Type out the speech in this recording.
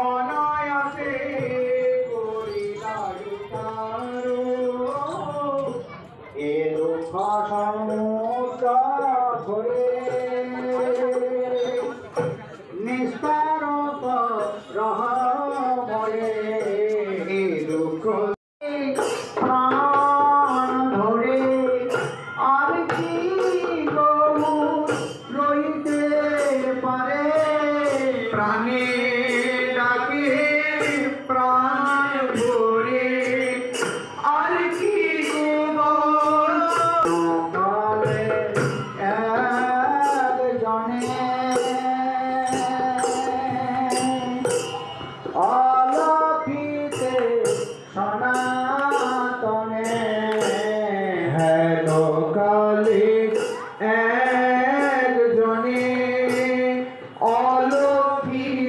অনায়াসে এ দুঃখ সমুদ্র ধরে নিস্তার রহ বলে এ দুঃখ প্রাণ ধরে আর কি রইতে পারে প্রাণে ডাকে প্রাণ ভরে আর কি অলক্ষিতে সনাতনে হেন কালে একজনে অলক্ষিত